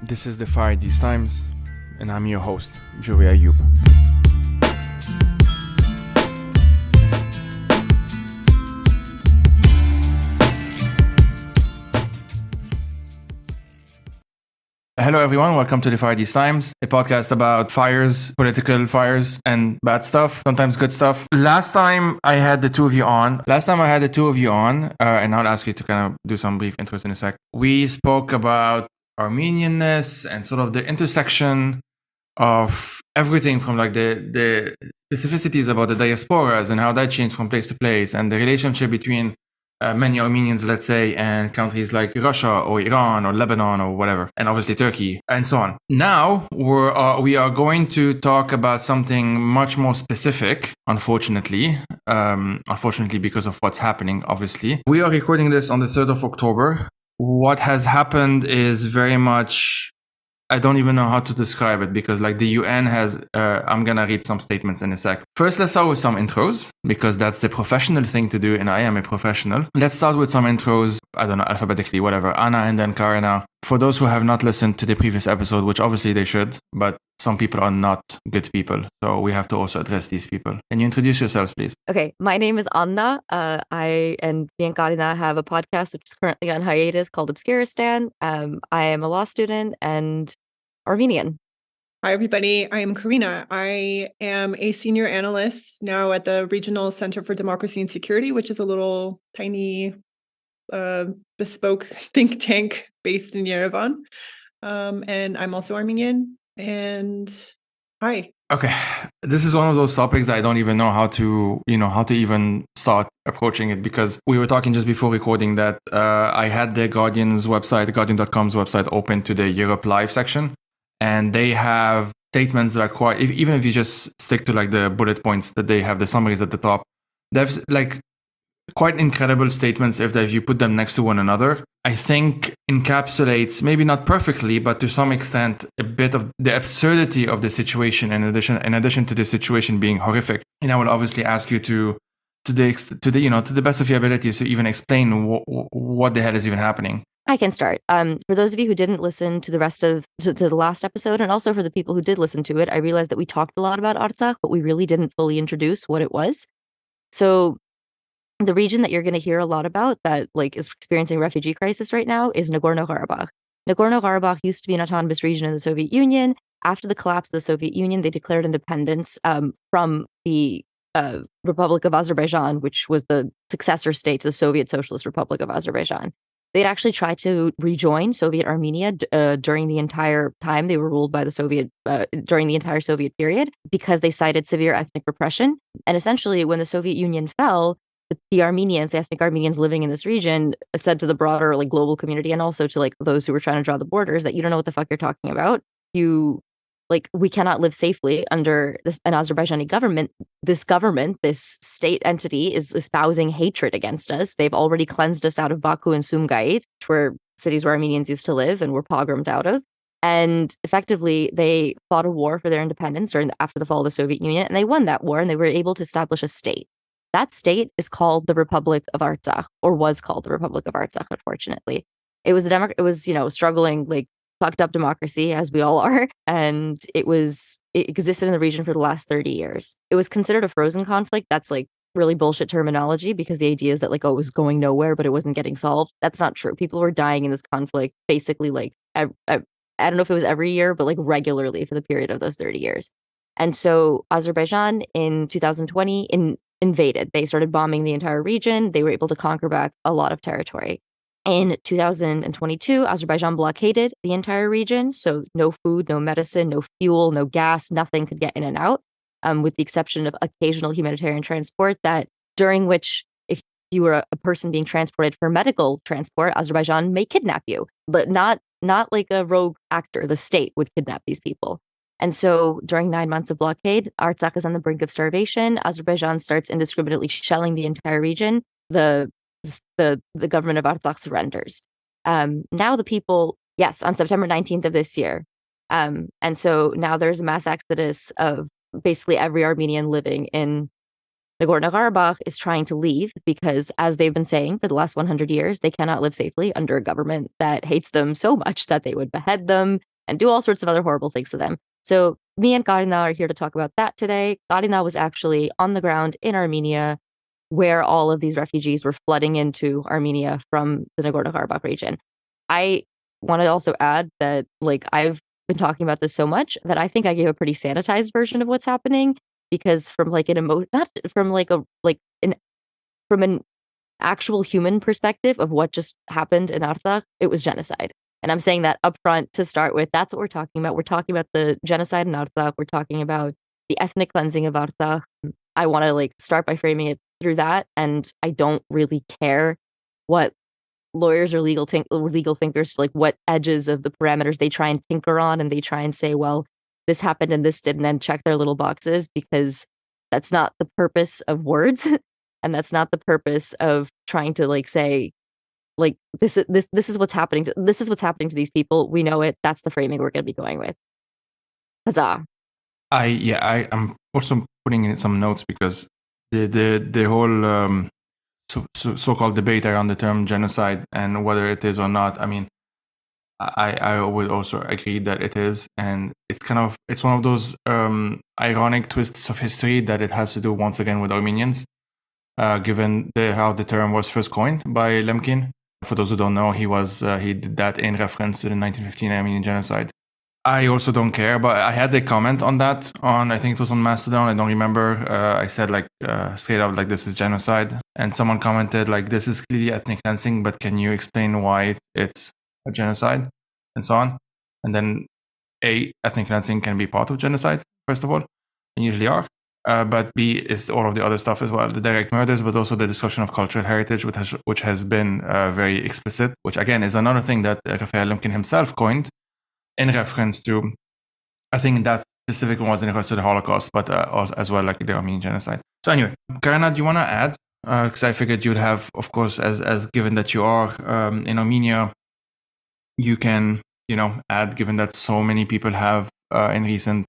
This is the Fire These Times, and I'm your host, Ayoub. Hello everyone, welcome to the Fire These Times, a podcast about fires, political fires, and bad stuff, sometimes good stuff. Last time I had the two of you on, and I'll ask you to kind of do some brief intros in a sec. We spoke about Armenianness and sort of the intersection of everything from like the specificities about the diasporas and how that changed from place to place, and the relationship between many Armenians, let's say, and countries like Russia or Iran or Lebanon or whatever, and obviously Turkey and so on. Now we are going to talk about something much more specific, unfortunately because of what's happening, obviously. We are recording this on the 3rd of October. What has happened is very much, I don't even know how to describe it, because like the UN has, I'm going to read some statements in a sec. First, let's start with some intros, because that's the professional thing to do, and I am a professional. Let's start with some intros, I don't know, alphabetically, whatever. Anna and then Karena. For those who have not listened to the previous episode, which obviously they should, but some people are not good people, so we have to also address these people. Can you introduce yourselves, please? Okay, my name is Anna. I and me and Karina have a podcast which is currently on hiatus called Obscuristan. I am a law student and Armenian. Hi, everybody. I am Karena. I am a senior analyst now at the Regional Center for Democracy and Security, which is a little tiny bespoke think tank based in Yerevan. And I'm also Armenian. And hi. Okay, this is one of those topics that I don't even know how to even start approaching it, because we were talking just before recording that I had the Guardian's website, Guardian.com's website, open to the Europe Live section, and they have statements that are quite, even if you just stick to like the bullet points that they have, the summaries at the top, there's like quite incredible statements if you put them next to one another. I think encapsulates, maybe not perfectly, but to some extent, a bit of the absurdity of the situation. In addition to the situation being horrific, and I will obviously ask you to the best of your abilities to even explain what the hell is even happening. I can start. For those of you who didn't listen to the rest of to the last episode, and also for the people who did listen to it, I realized that we talked a lot about Artsakh, but we really didn't fully introduce what it was. So the region that you're going to hear a lot about that like is experiencing refugee crisis right now is Nagorno-Karabakh. Nagorno-Karabakh used to be an autonomous region in the Soviet Union. After the collapse of the Soviet Union, they declared independence from the Republic of Azerbaijan, which was the successor state to the Soviet Socialist Republic of Azerbaijan. They'd actually tried to rejoin Soviet Armenia during the entire time they were ruled by the Soviet, during the entire Soviet period, because they cited severe ethnic repression. And essentially, when the Soviet Union fell, the Armenians, the ethnic Armenians living in this region, said to the broader like global community, and also to like those who were trying to draw the borders, that you don't know what the fuck you're talking about. We cannot live safely under an Azerbaijani government. This state entity is espousing hatred against us. They've already cleansed us out of Baku and Sumgait, which were cities where Armenians used to live and were pogromed out of. And effectively, they fought a war for their independence after the fall of the Soviet Union, and they won that war, and they were able to establish a state. That state is called the Republic of Artsakh, or was called the Republic of Artsakh, unfortunately. It was struggling, like, fucked up democracy, as we all are, and it existed in the region for the last 30 years. It was considered a frozen conflict. That's like really bullshit terminology, because the idea is that like, oh, it was going nowhere, but it wasn't getting solved. That's not true. People were dying in this conflict basically like, I don't know if it was every year, but like regularly for the period of those 30 years. And so Azerbaijan in 2020 invaded. They started bombing the entire region. They were able to conquer back a lot of territory. In 2022, Azerbaijan blockaded the entire region. So no food, no medicine, no fuel, no gas, nothing could get in and out, with the exception of occasional humanitarian transport, during which if you were a person being transported for medical transport, Azerbaijan may kidnap you, but not like a rogue actor. The state would kidnap these people. And so during 9 months of blockade, Artsakh is on the brink of starvation. Azerbaijan starts indiscriminately shelling the entire region. The government of Artsakh surrenders. Now the people, yes, on September 19th of this year. And so now there's a mass exodus of basically every Armenian living in Nagorno-Karabakh is trying to leave because, as they've been saying for the last 100 years, they cannot live safely under a government that hates them so much that they would behead them, and do all sorts of other horrible things to them. So me and Karina are here to talk about that today. Karina was actually on the ground in Armenia where all of these refugees were flooding into Armenia from the Nagorno-Karabakh region. I want to also add that like I've been talking about this so much that I think I gave a pretty sanitized version of what's happening, because from like not from like a like an from an actual human perspective of what just happened in Artsakh, it was genocide. And I'm saying that up front to start with. That's what we're talking about. We're talking about the genocide in Artsakh. We're talking about the ethnic cleansing of Artsakh. I want to like start by framing it through that, and I don't really care what lawyers or legal thinkers, like what edges of the parameters they try and tinker on, and they try and say, well, this happened and this didn't, and check their little boxes, because that's not the purpose of words, and that's not the purpose of trying to like say, like this is what's happening to these people. We know it. That's the framing we're going to be going with. Huzzah! I'm also putting in some notes because the whole so-called debate around the term genocide and whether it is or not. I mean, I would also agree that it is, and it's one of those ironic twists of history that it has to do once again with Armenians, given how the term was first coined by Lemkin. For those who don't know, he did that in reference to the 1915 Armenian genocide. I also don't care, but I had a comment on that I think it was on Mastodon. I don't remember. I said like straight up like this is genocide, and someone commented like this is clearly ethnic cleansing, but can you explain why it's a genocide and so on? And then ethnic cleansing can be part of genocide, first of all, and usually are. But B is all of the other stuff as well, the direct murders, but also the discussion of cultural heritage, which has been very explicit, which again is another thing that Raphael Lemkin himself coined in reference to, I think that specific one was in reference to the Holocaust, but as well like the Armenian genocide. So anyway, Karena, do you want to add? Because I figured you'd have, of course, as given that you are in Armenia, you can add, given that so many people have in recent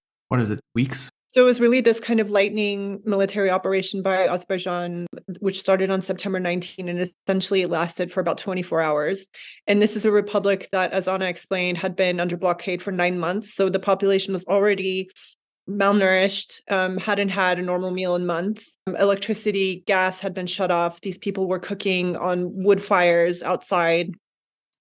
weeks. So it was really this kind of lightning military operation by Azerbaijan, which started on September 19, and essentially it lasted for about 24 hours. And this is a republic that, as Anna explained, had been under blockade for 9 months. So the population was already malnourished, hadn't had a normal meal in months. Electricity, gas had been shut off. These people were cooking on wood fires outside.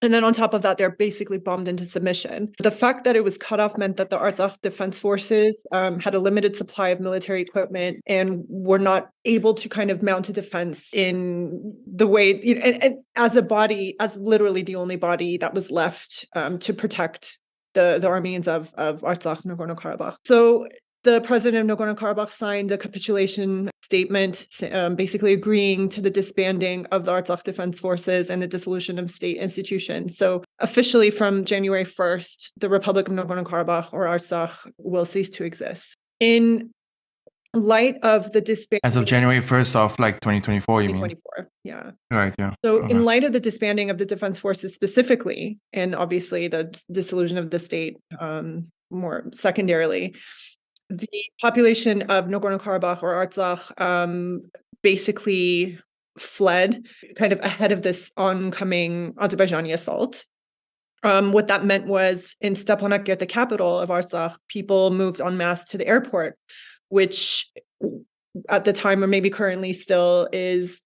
And then on top of that, they're basically bombed into submission. The fact that it was cut off meant that the Artsakh Defense Forces had a limited supply of military equipment and were not able to kind of mount a defense in the way, and as a body, as literally the only body that was left to protect the Armenians of Artsakh, Nagorno-Karabakh. So the president of Nagorno-Karabakh signed a capitulation statement, basically agreeing to the disbanding of the Artsakh Defense Forces and the dissolution of state institutions. So officially from January 1st, the Republic of Nagorno-Karabakh, or Artsakh, will cease to exist. In light of the disbanding... As of January 1st of like 2024, you mean? 2024, yeah. Right, yeah. So in light of the disbanding of the defense forces specifically, and obviously the dissolution of the state more secondarily, the population of Nagorno-Karabakh, or Artsakh, basically fled kind of ahead of this oncoming Azerbaijani assault. What that meant was in Stepanakert, the capital of Artsakh, people moved en masse to the airport, which at the time, or maybe currently still, is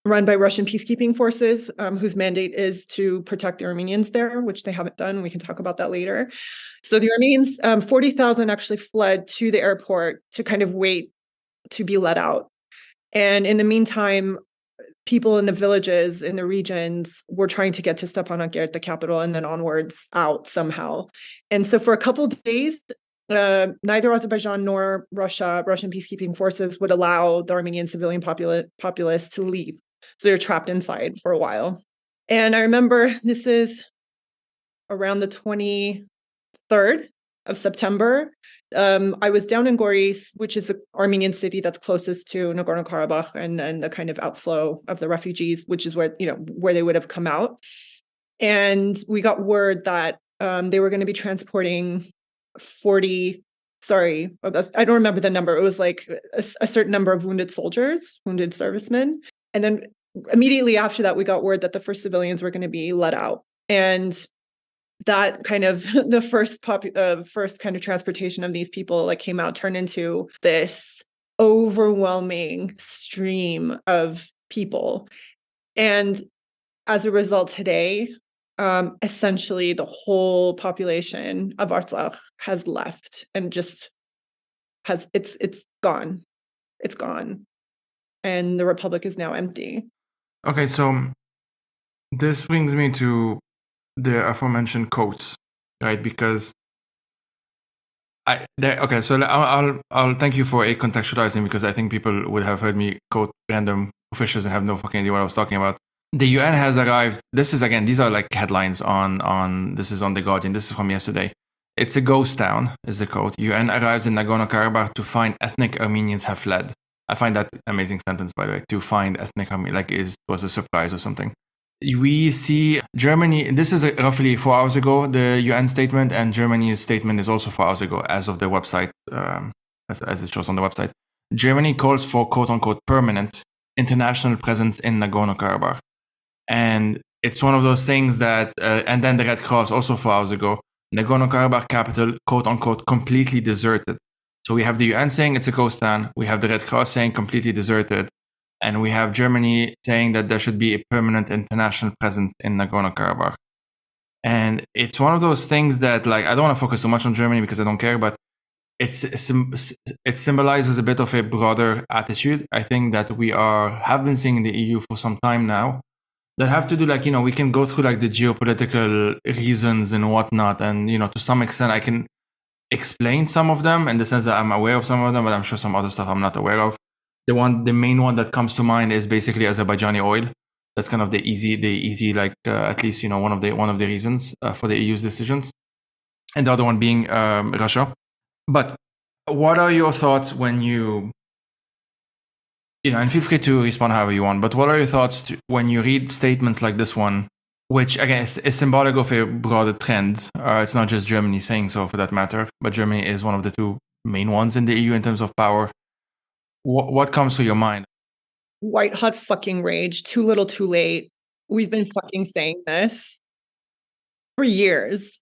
run by Russian peacekeeping forces, whose mandate is to protect the Armenians there, which they haven't done. We can talk about that later. So the Armenians, 40,000 actually fled to the airport to kind of wait to be let out. And in the meantime, people in the villages, in the regions, were trying to get to Stepanakert, the capital, and then onwards out somehow. And so for a couple of days, neither Azerbaijan nor Russian peacekeeping forces would allow the Armenian civilian populace to leave. So you're trapped inside for a while. And I remember this is around the 23rd of September. I was down in Goris, which is the Armenian city that's closest to Nagorno-Karabakh and the kind of outflow of the refugees, which is where they would have come out. And we got word that they were going to be transporting 40, sorry, I don't remember the number. It was like a certain number of wounded soldiers, wounded servicemen. And then immediately after that, we got word that the first civilians were going to be let out. And that kind of the first kind of transportation of these people like came out, turned into this overwhelming stream of people. And as a result, today, essentially the whole population of Artsakh has left and just it's gone. It's gone. And the republic is now empty. Okay, so this brings me to the aforementioned quotes, right? Because so I'll thank you for contextualizing, because I think people would have heard me quote random officials and have no fucking idea what I was talking about. The UN has arrived. These are like headlines on this is on The Guardian. This is from yesterday. It's a ghost town, is the quote. UN arrives in Nagorno-Karabakh to find ethnic Armenians have fled. I find that amazing sentence, by the way. To find ethnic Armenians, like it was a surprise or something. We see Germany, this is roughly 4 hours ago, the UN statement, and Germany's statement is also 4 hours ago, as of the website, as it shows on the website. Germany calls for quote-unquote permanent international presence in Nagorno-Karabakh. And it's one of those things that, and then the Red Cross also 4 hours ago, Nagorno-Karabakh capital, quote-unquote, completely deserted. So we have the UN saying it's a ghost town, we have the Red Cross saying completely deserted, and we have Germany saying that there should be a permanent international presence in Nagorno-Karabakh. And it's one of those things that, like, I don't want to focus too much on Germany because I don't care, but it symbolizes a bit of a broader attitude. I think that we have been seeing in the EU for some time now, that have to do, like, we can go through like the geopolitical reasons and whatnot. And, to some extent I can explain some of them in the sense that I'm aware of some of them, but I'm sure some other stuff I'm not aware of. The main one that comes to mind is basically Azerbaijani oil. That's kind of the easy, like at least one of the reasons for the EU's decisions, and the other one being Russia. But what are your thoughts when and feel free to respond however you want. But what are your thoughts when you read statements like this one, which again is symbolic of a broader trend? It's not just Germany saying so, for that matter, but Germany is one of the two main ones in the EU in terms of power. What comes to your mind? White hot fucking rage. Too little, too late. We've been fucking saying this for years.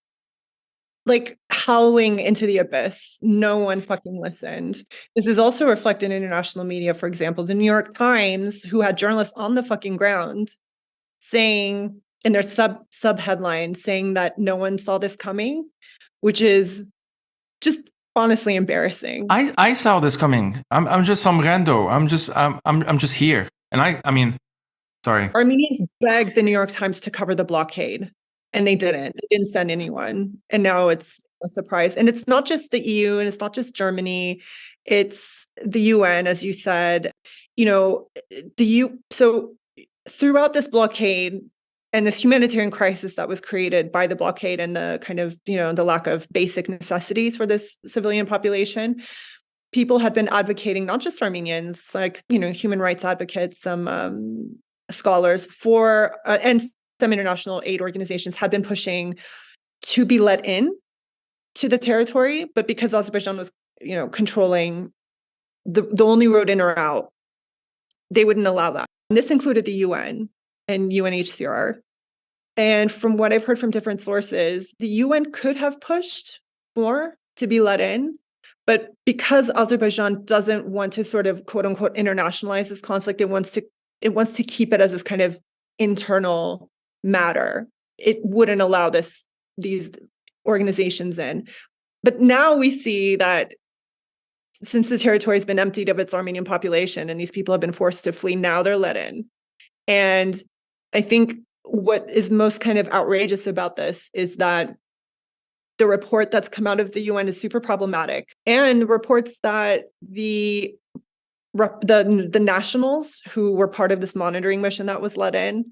Like howling into the abyss. No one fucking listened. This is also reflected in international media. For example, the New York Times, who had journalists on the fucking ground saying in their sub headline saying that no one saw this coming, which is just honestly embarrassing. I saw this coming. I'm just some rando. I'm just here. And I mean, sorry. Armenians begged the New York Times to cover the blockade, and they didn't. They didn't send anyone. And now it's a surprise. And it's not just the EU, and it's not just Germany. It's the UN, as you said. So throughout this blockade and this humanitarian crisis that was created by the blockade and the kind of, the lack of basic necessities for this civilian population, people had been advocating, not just Armenians, like, human rights advocates, some scholars and some international aid organizations had been pushing to be let in to the territory. But because Azerbaijan was, controlling the only road in or out, they wouldn't allow that. And this included the UN and UNHCR. And from what I've heard from different sources, the UN could have pushed more to be let in. But because Azerbaijan doesn't want to sort of quote unquote internationalize this conflict, it wants to keep it as this kind of internal matter. It wouldn't allow these organizations in. But now we see that since the territory has been emptied of its Armenian population and these people have been forced to flee, now they're let in. And I think what is most kind of outrageous about this is that the report that's come out of the UN is super problematic, and reports that the nationals who were part of this monitoring mission that was let in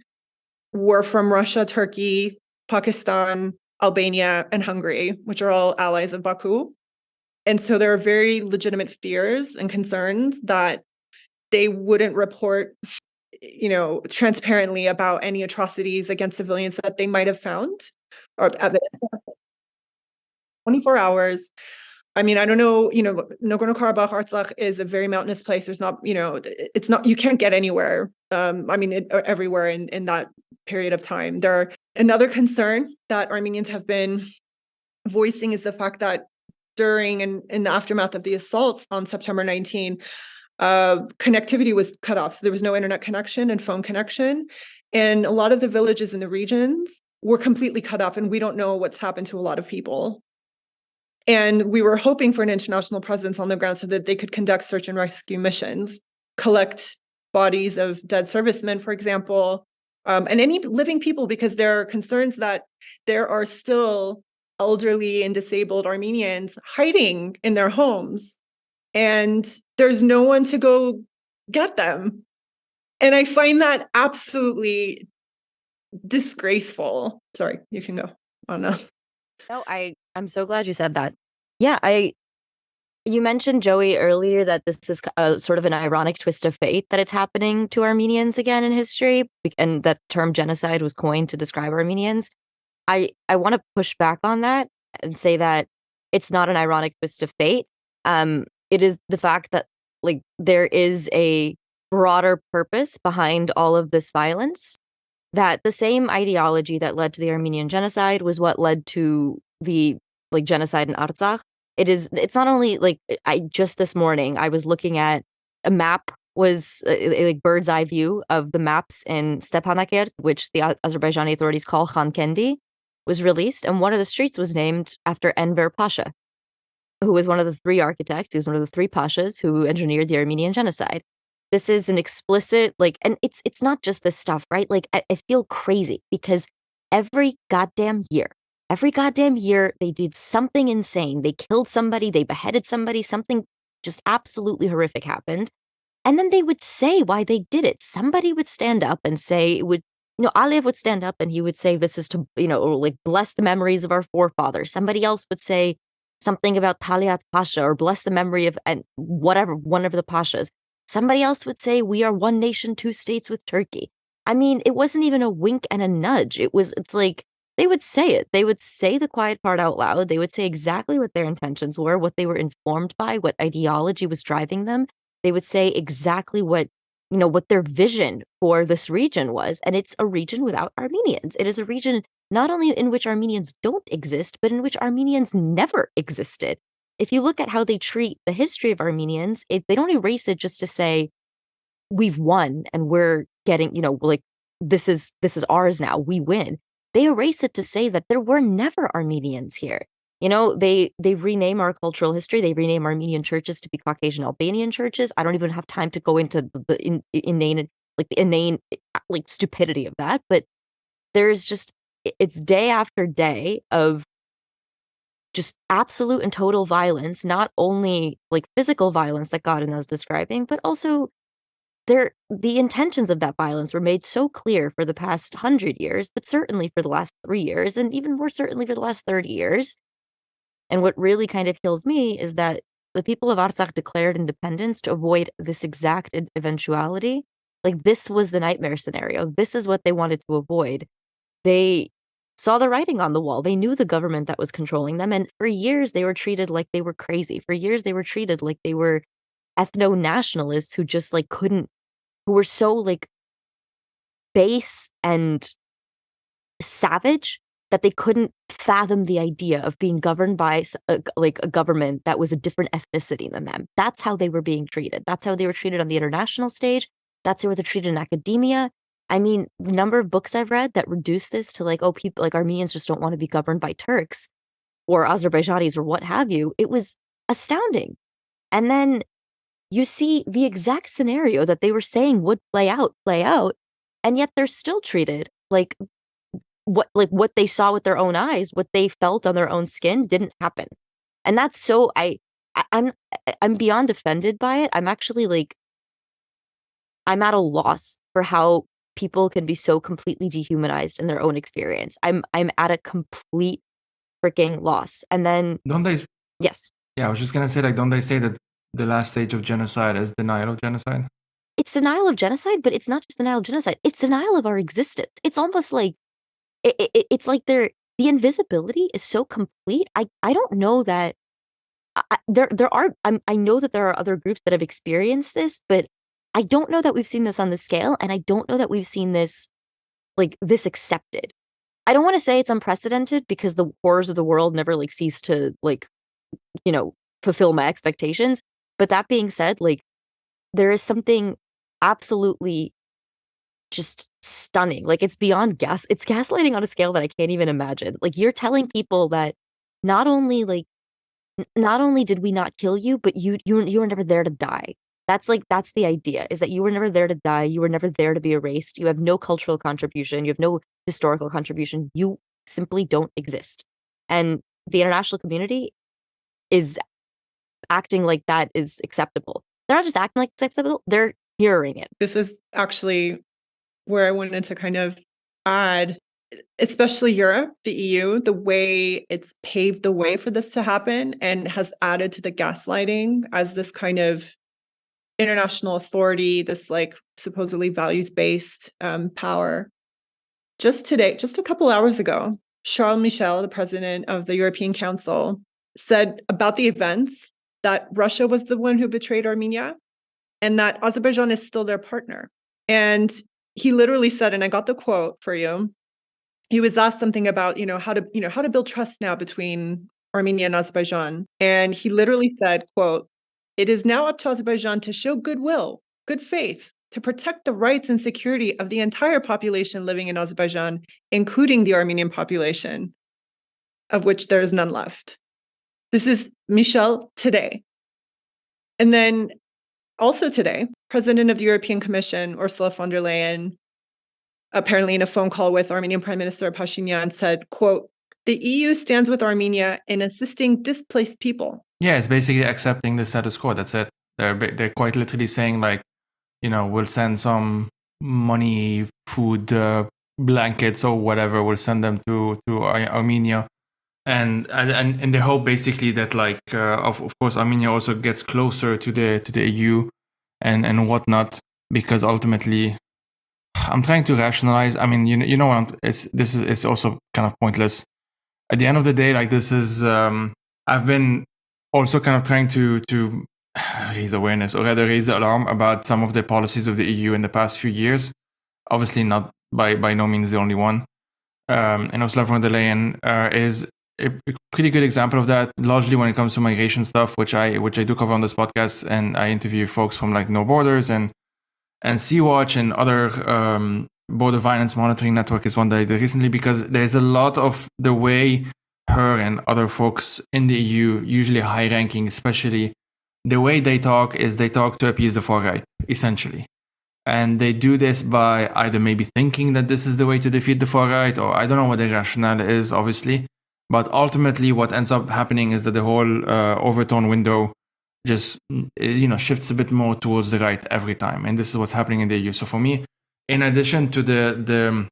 were from Russia, Turkey, Pakistan, Albania, and Hungary, which are all allies of Baku. And so there are very legitimate fears and concerns that they wouldn't report, transparently about any atrocities against civilians that they might have found or evidence. 24 hours. I mean, I don't know, Nagorno-Karabakh, Artsakh is a very mountainous place. There's not, it's not, you can't get anywhere. Everywhere in that period of time. There are Another concern that Armenians have been voicing is the fact that during and in the aftermath of the assault on September 19, connectivity was cut off. So there was no internet connection and phone connection. And a lot of the villages in the regions were completely cut off, and we don't know what's happened to a lot of people. And we were hoping for an international presence on the ground so that they could conduct search and rescue missions, collect bodies of dead servicemen, for example, and any living people, because there are concerns that there are still elderly and disabled Armenians hiding in their homes, and there's no one to go get them. And I find that absolutely disgraceful. Sorry, you can go on now. No, I'm so glad you said that. Yeah, you mentioned, Joey, earlier that this is a sort of an ironic twist of fate that it's happening to Armenians again in history, and that term genocide was coined to describe Armenians. I want to push back on that and say that it's not an ironic twist of fate. It is the fact that like there is a broader purpose behind all of this violence, that the same ideology that led to the Armenian genocide was what led to the like genocide in Artsakh. It's not only like I just this morning I was looking at a map, was a like bird's eye view of the maps in Stepanakert, which the Azerbaijani authorities call Khankendi, was released, and one of the streets was named after Enver Pasha, who was one of the three architects. He was one of the three pashas who engineered the Armenian genocide. This is an explicit, like, and it's not just this stuff, right? Like, I feel crazy because every goddamn year, they did something insane. They killed somebody, they beheaded somebody, something just absolutely horrific happened. And then they would say why they did it. Somebody would stand up and say, Alev would stand up and he would say, this is to, or like bless the memories of our forefathers. Somebody else would say something about Taliat Pasha or bless the memory of, and whatever, one of the Pashas. Somebody else would say, we are one nation, two states with Turkey. I mean, it wasn't even a wink and a nudge. It's like, they would say it. They would say the quiet part out loud. They would say exactly what their intentions were, what they were informed by, what ideology was driving them. They would say exactly what their vision for this region was. And it's a region without Armenians. It is a region not only in which Armenians don't exist, but in which Armenians never existed. If you look at how they treat the history of Armenians, they don't erase it just to say, we've won and we're getting, like, this is ours now, we win. They erase it to say that there were never Armenians here. They rename our cultural history. They rename Armenian churches to be Caucasian Albanian churches. I don't even have time to go into the inane stupidity of that. But there's just, it's day after day of just absolute and total violence, not only like physical violence that Karena is describing, but also the intentions of that violence were made so clear for the past 100 years, but certainly for the last 3 years, and even more certainly for the last 30 years. And what really kind of kills me is that the people of Artsakh declared independence to avoid this exact eventuality. Like, this was the nightmare scenario. This is what they wanted to avoid. They saw the writing on the wall. They knew the government that was controlling them. And for years, they were treated like they were crazy. For years, they were treated like they were ethno-nationalists who just like who were so like base and savage that they couldn't fathom the idea of being governed by a government that was a different ethnicity than them. That's how they were being treated. That's how they were treated on the international stage. That's how they were treated in academia. I mean, the number of books I've read that reduce this to like, oh, people like Armenians just don't want to be governed by Turks or Azerbaijanis or what have you. It was astounding. And then you see the exact scenario that they were saying would play out, and yet they're still treated like what they saw with their own eyes, what they felt on their own skin didn't happen. And that's so I'm beyond offended by it. I'm actually like, I'm at a loss for how people can be so completely dehumanized in their own experience. I'm at a complete freaking loss. And then Don't they? yes. Yeah, I was just gonna say, like, don't they say that the last stage of genocide is denial of genocide? It's denial of genocide, but it's not just denial of genocide. It's denial of our existence. It's almost like it's like the invisibility is so complete. I don't know that I know that there are other groups that have experienced this, but I don't know that we've seen this on the scale, and I don't know that we've seen this like this accepted. I don't want to say it's unprecedented because the horrors of the world never like cease to like, fulfill my expectations. But that being said, like there is something absolutely just stunning. Like it's beyond it's gaslighting on a scale that I can't even imagine. Like you're telling people that not only like not only did we not kill you, but you were never there to die. That's the idea, is that you were never there to die. You were never there to be erased. You have no cultural contribution. You have no historical contribution. You simply don't exist. And the international community is acting like that is acceptable. They're not just acting like it's acceptable, they're hearing it. This is actually where I wanted to kind of add, especially Europe, the EU, the way it's paved the way for this to happen and has added to the gaslighting as this kind of international authority, this like supposedly values-based power. Just today, just a couple hours ago, Charles Michel, the president of the European Council, said about the events that Russia was the one who betrayed Armenia and that Azerbaijan is still their partner. And he literally said, and I got the quote for you, he was asked something about, how to build trust now between Armenia and Azerbaijan. And he literally said, quote, "It is now up to Azerbaijan to show goodwill, good faith, to protect the rights and security of the entire population living in Azerbaijan, including the Armenian population, of which there is none left." This is Michel today. And then also today, President of the European Commission, Ursula von der Leyen, apparently in a phone call with Armenian Prime Minister Pashinyan, said, quote, "The EU stands with Armenia in assisting displaced people." Yeah, it's basically accepting the status quo. That's it. They're quite literally saying like, we'll send some money, food, blankets or whatever. We'll send them to Armenia, and they hope basically that like of course Armenia also gets closer to the EU and whatnot, because ultimately I'm trying to rationalize. I mean, it's also kind of pointless. At the end of the day, like this is I've been also kind of trying to raise awareness, or rather raise the alarm about some of the policies of the EU in the past few years. Obviously not by no means the only one. And Ursula von der Leyen is a pretty good example of that, largely when it comes to migration stuff, which I do cover on this podcast, and I interview folks from like No Borders and Sea-Watch and other border violence monitoring network is one that I did recently, because there's a lot of the way her and other folks in the EU, usually high ranking especially, the way they talk is they talk to appease the far right, essentially. And they do this by either maybe thinking that this is the way to defeat the far right, or I don't know what the rationale is, obviously. But ultimately, what ends up happening is that the whole overtone window just shifts a bit more towards the right every time. And this is what's happening in the EU. So for me, in addition to the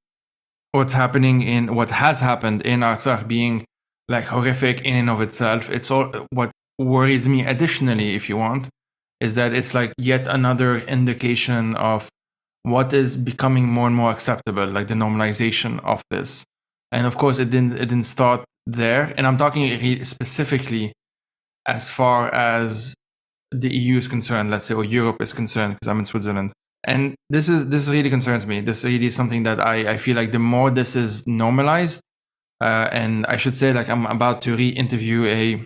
what has happened in Artsakh being like horrific in and of itself, it's all what worries me additionally, if you want, is that it's like yet another indication of what is becoming more and more acceptable, like the normalization of this. And of course, it didn't start there. And I'm talking specifically as far as the EU is concerned, let's say, or Europe is concerned, because I'm in Switzerland. And this really concerns me. This really is something that I feel like the more this is normalized, and I should say, like, I'm about to re-interview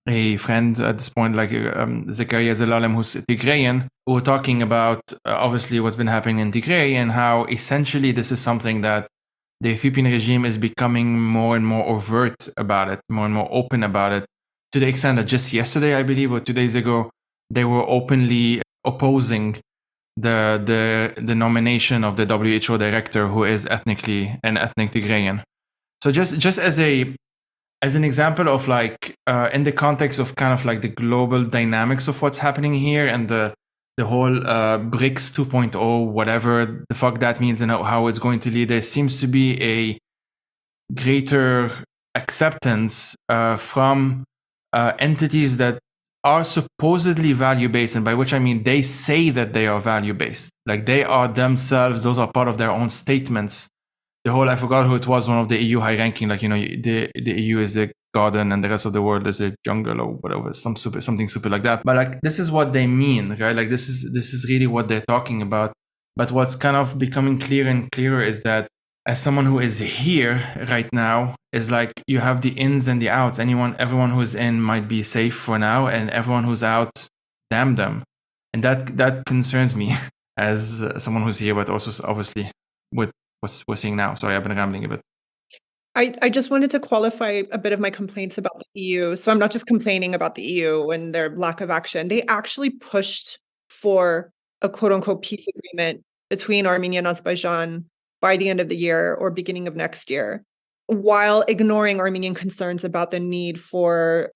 a friend at this point, like Zakaria Zelalem, who's Tigrayan, who were talking about obviously what's been happening in Tigray and how essentially this is something that the Ethiopian regime is becoming more and more overt about it, more and more open about it, to the extent that just yesterday, I believe, or 2 days ago, they were openly opposing the nomination of the WHO director, who is ethnically an ethnic Tigrayan. So just as an example of like in the context of kind of like the global dynamics of what's happening here and the whole BRICS 2.0, whatever the fuck that means and how it's going to lead, there seems to be a greater acceptance from entities that are supposedly value-based, and by which I mean they say that they are value-based. Like they are themselves, those are part of their own statements. The whole, I forgot who it was, one of the EU high-ranking, like, the EU is a garden and the rest of the world is a jungle or whatever, something stupid like that. But like, this is what they mean, right? Like this is really what they're talking about. But what's kind of becoming clearer and clearer is that as someone who is here right now, is like you have the ins and the outs. Everyone who's in might be safe for now, and everyone who's out, damn them. And that concerns me as someone who's here, but also obviously with what we're seeing now. Sorry, I've been rambling a bit. I just wanted to qualify a bit of my complaints about the EU. So I'm not just complaining about the EU and their lack of action. They actually pushed for a quote unquote peace agreement between Armenia and Azerbaijan by the end of the year or beginning of next year, while ignoring Armenian concerns about the need for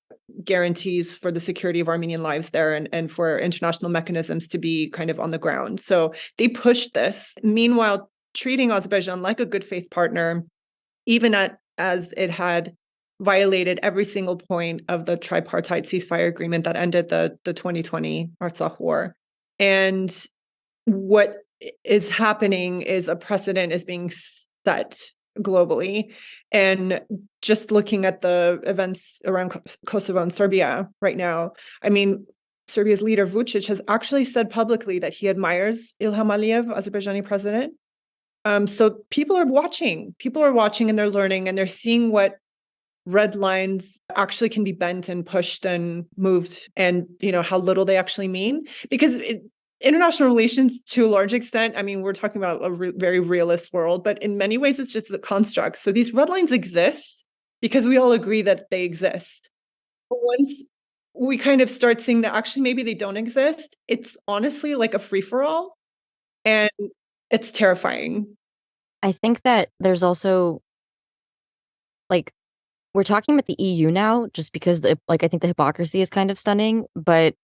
guarantees for the security of Armenian lives there and for international mechanisms to be kind of on the ground. So they pushed this. Meanwhile, treating Azerbaijan like a good faith partner, even as it had violated every single point of the tripartite ceasefire agreement that ended the 2020 Artsakh war. And what is happening is a precedent is being set globally. And just looking at the events around Kosovo and Serbia right now, I mean, Serbia's leader Vučić has actually said publicly that he admires Ilham Aliyev, Azerbaijani president. So people are watching and they're learning and they're seeing what red lines actually can be bent and pushed and moved, and how little they actually mean. Because international relations, to a large extent, I mean, we're talking about a very realist world, but in many ways it's just a construct. So these red lines exist because we all agree that they exist. But once we kind of start seeing that actually maybe they don't exist, it's honestly like a free-for-all, and it's terrifying. I think that there's also, like, we're talking about the EU now just because I think the hypocrisy is kind of stunning, but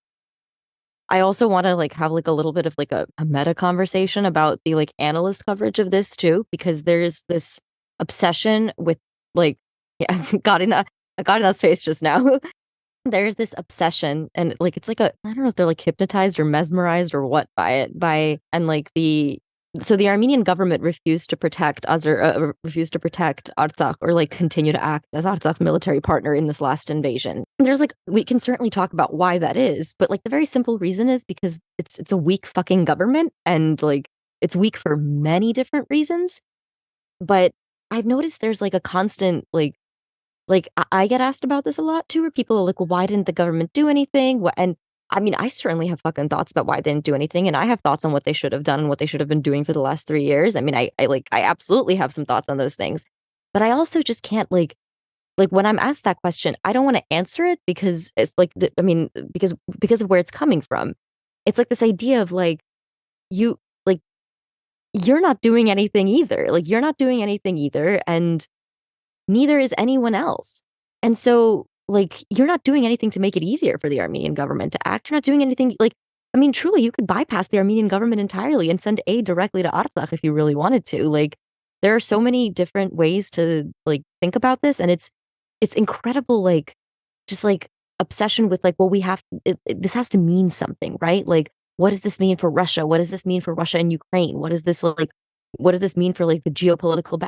I also want to have a little bit of a meta conversation about the analyst coverage of this too, because there's this obsession with yeah, I got in that space just now. There's this obsession, and it's I don't know if they're hypnotized or mesmerized or what by it, and so the Armenian government refused to protect Artsakh, or continue to act as Artsakh's military partner in this last invasion. There's we can certainly talk about why that is, but the very simple reason is because it's a weak fucking government, and it's weak for many different reasons. But I've noticed there's a constant I get asked about this a lot too, where people are well, why didn't the government do anything? And I mean, I certainly have fucking thoughts about why they didn't do anything, and I have thoughts on what they should have done and what they should have been doing for the last 3 years. I mean, I absolutely have some thoughts on those things, but I also just can't when I'm asked that question, I don't want to answer it because it's I mean, because of where it's coming from. It's this idea of you you're not doing anything either. You're not doing anything either, and neither is anyone else. And so, you're not doing anything to make it easier for the Armenian government to act. You're not doing anything I mean, truly, you could bypass the Armenian government entirely and send aid directly to Artsakh if you really wanted to. There are so many different ways to think about this, and it's incredible, just obsession with well, we have this has to mean something, right? What does this mean for Russia? What does this mean for Russia and Ukraine? What does this what does this mean for the geopolitical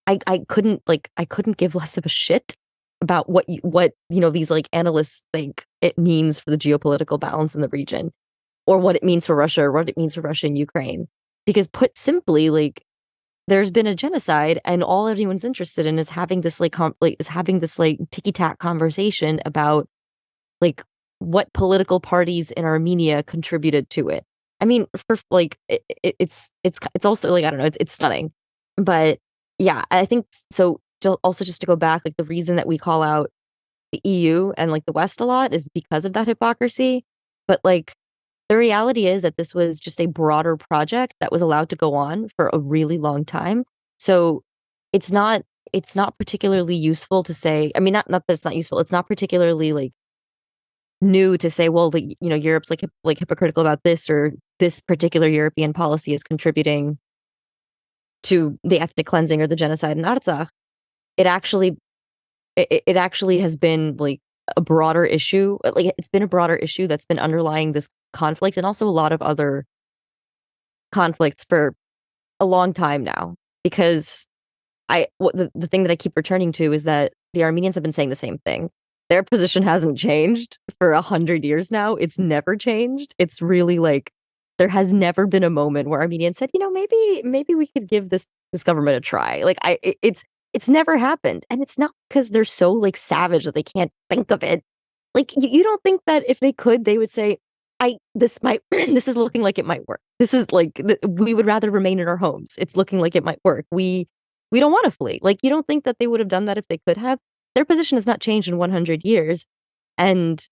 I couldn't give less of a shit about what these analysts think it means for the geopolitical balance in the region, or what it means for Russia, or what it means for Russia and Ukraine. Because put simply, there's been a genocide, and all anyone's interested in is having this ticky-tack conversation about what political parties in Armenia contributed to it. I mean, for it's also I don't know, it's stunning, but yeah, I think so. Also, just to go back, the reason that we call out the EU and the West a lot is because of that hypocrisy. But the reality is that this was just a broader project that was allowed to go on for a really long time. So it's not particularly useful to say. I mean, not that it's not useful. It's not particularly new to say, well, Europe's hypocritical about this, or this particular European policy is contributing to the ethnic cleansing or the genocide in Artsakh. It actually has been a broader issue. It's been a broader issue that's been underlying this conflict, and also a lot of other conflicts for a long time now. Because the thing that I keep returning to is that the Armenians have been saying the same thing. Their position hasn't changed for 100 years now. It's never changed. It's really there has never been a moment where Armenians said, maybe we could give this this government a try. Like it's never happened. And it's not because they're so like savage that they can't think of it. Like you don't think that if they could, they would say, this might this is looking like it might work. This is like we would rather remain in our homes. It's looking like it might work. We don't want to flee. Like you don't think that they would have done that if they could have. Their position has not changed in 100 years. And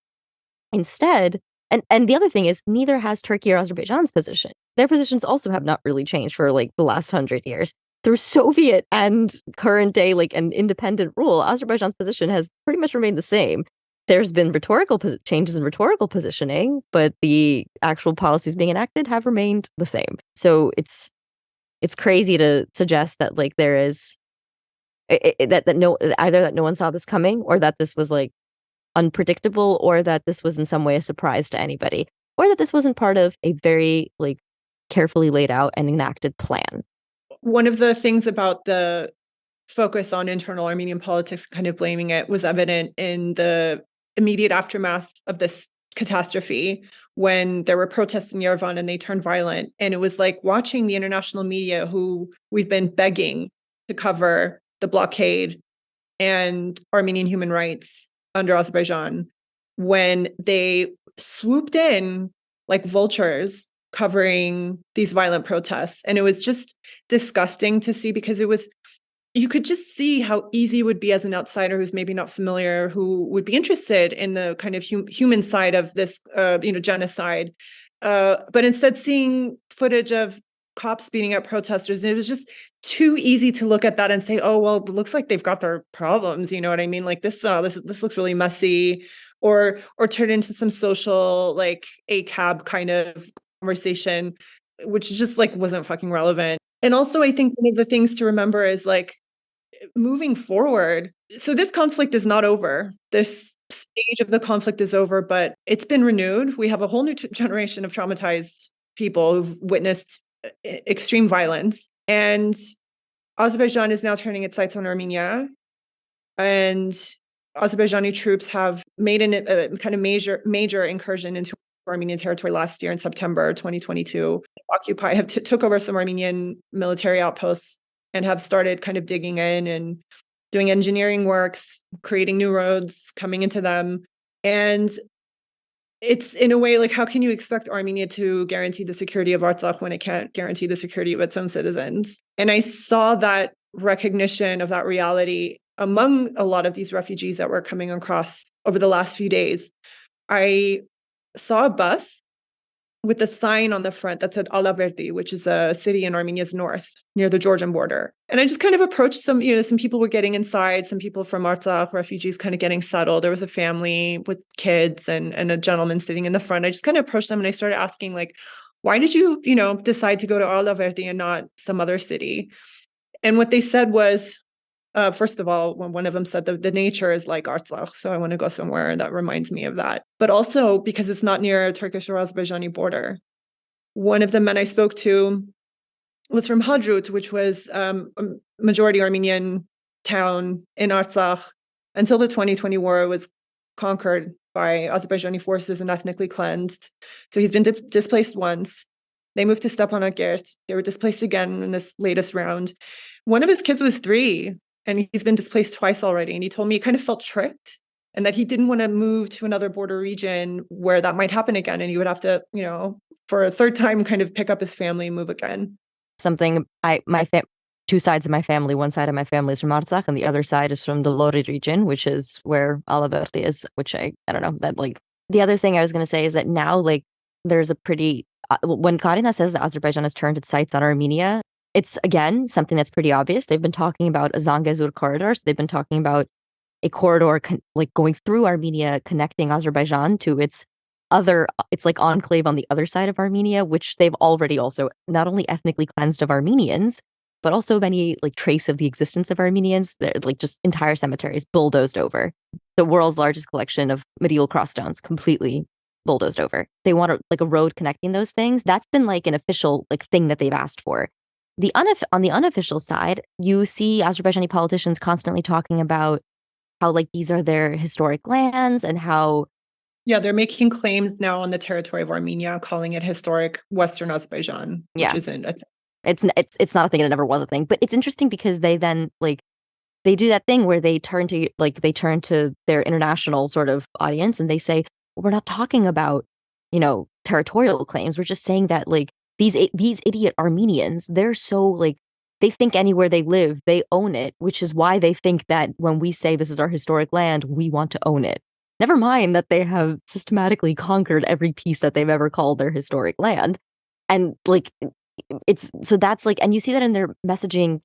instead, and the other thing is neither has Turkey or Azerbaijan's position. Their positions also have not really changed for like the last 100 years. Through Soviet and current day like an independent rule, Azerbaijan's position has pretty much remained the same. There's been changes in rhetorical positioning, but the actual policies being enacted have remained the same. So it's crazy to suggest that like there is that no one saw this coming, or that this was like unpredictable, or that this was in some way a surprise to anybody, or that this wasn't part of a very like carefully laid out and enacted plan. One of the things about the focus on internal Armenian politics, kind of blaming it, was evident in the immediate aftermath of this catastrophe, when there were protests in Yerevan and they turned violent. And it was like watching the international media, who we've been begging to cover the blockade and Armenian human rights under Azerbaijan, when they swooped in like vultures covering these violent protests. And it was just disgusting to see, because you could just see how easy it would be as an outsider who's maybe not familiar, who would be interested in the kind of human side of this, genocide. But instead, seeing footage of cops beating up protesters, it was just too easy to look at that and say, oh, well, it looks like they've got their problems. You know what I mean? Like this looks really messy, or turn into some social like ACAB kind of conversation, which just like wasn't fucking relevant. And also, I think one of the things to remember is like moving forward. So this conflict is not over. This stage of the conflict is over, but it's been renewed. We have a whole new generation of traumatized people who've witnessed extreme violence. And Azerbaijan is now turning its sights on Armenia. And Azerbaijani troops have made a kind of major incursion into Armenian territory last year in September 2022. Took over some Armenian military outposts and have started kind of digging in and doing engineering works, creating new roads, coming into them. And it's in a way like, how can you expect Armenia to guarantee the security of Artsakh when it can't guarantee the security of its own citizens? And I saw that recognition of that reality among a lot of these refugees that were coming across over the last few days. I saw a bus with a sign on the front that said Alaverdi, which is a city in Armenia's north near the Georgian border. And I just kind of approached some people were getting inside, some people from Artsakh, refugees kind of getting settled. There was a family with kids and a gentleman sitting in the front. I just kind of approached them and I started asking, like, why did you, decide to go to Alaverdi and not some other city? And what they said was, first of all, when one of them said the nature is like Artsakh, so I want to go somewhere that reminds me of that. But also because it's not near a Turkish or Azerbaijani border. One of the men I spoke to was from Hadrut, which was a majority Armenian town in Artsakh until the 2020 war. It was conquered by Azerbaijani forces and ethnically cleansed. So he's been displaced once. They moved to Stepanakert. They were displaced again in this latest round. One of his kids was 3. And he's been displaced twice already. And he told me he kind of felt tricked and that he didn't want to move to another border region where that might happen again. And he would have to, for a third time, kind of pick up his family and move again. Two sides of my family, one side of my family is from Artsakh and the other side is from the Lori region, which is where Alaverdi is, which I don't know, that like, the other thing I was going to say is that now like there's a pretty, when Karena says that Azerbaijan has turned its sights on Armenia, it's, again, something that's pretty obvious. They've been talking about a Zangezur corridor. So they've been talking about a corridor like going through Armenia, connecting Azerbaijan to its like enclave on the other side of Armenia, which they've already also not only ethnically cleansed of Armenians, but also of any like trace of the existence of Armenians. They're like just entire cemeteries bulldozed over. The world's largest collection of medieval crossstones completely bulldozed over. They want like a road connecting those things. That's been like an official like thing that they've asked for. On the unofficial side, you see Azerbaijani politicians constantly talking about how like these are their historic lands and how... Yeah, they're making claims now on the territory of Armenia, calling it historic Western Azerbaijan, which isn't a thing. It's not a thing, and it never was a thing. But it's interesting because they then they do that thing where they turn to their international sort of audience and they say, we're not talking about, territorial claims. We're just saying that these idiot Armenians, they're so they think anywhere they live, they own it, which is why they think that when we say this is our historic land, we want to own it. Never mind that they have systematically conquered every piece that they've ever called their historic land. And it's so that's and you see that in their messaging,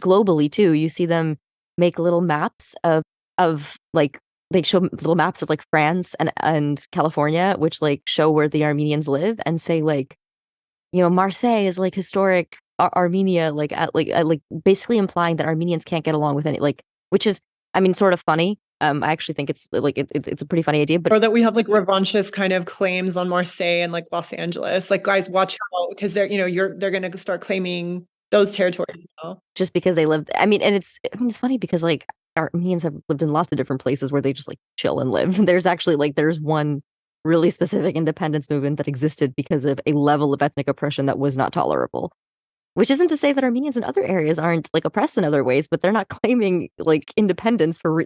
globally too. You see them make little maps of they show little maps of France and California, which show where the Armenians live and say Marseille is historic Armenia, basically implying that Armenians can't get along with any which is, I mean, sort of funny. I actually think it's it's a pretty funny idea, but or that we have revanchist kind of claims on Marseille and Los Angeles. Guys, watch out, because they're they're going to start claiming those territories now. Just because they live. I mean, it's funny because Armenians have lived in lots of different places where they just chill and live. There's actually there's one really specific independence movement that existed because of a level of ethnic oppression that was not tolerable. Which isn't to say that Armenians in other areas aren't oppressed in other ways, but they're not claiming independence for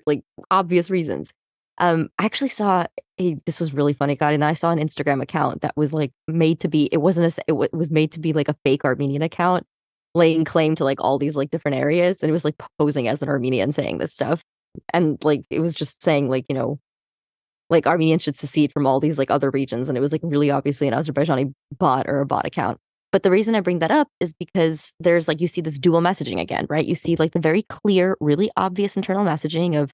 obvious reasons. I actually saw this was really funny, God, and I saw an Instagram account that was made to be, it was made to be a fake Armenian account laying claim to all these different areas, and it was posing as an Armenian saying this stuff, and it was just saying Armenians should secede from all these other regions, and it was really obviously an Azerbaijani bot or a bot account. But the reason I bring that up is because there's you see this dual messaging again, right? You see the very clear, really obvious internal messaging of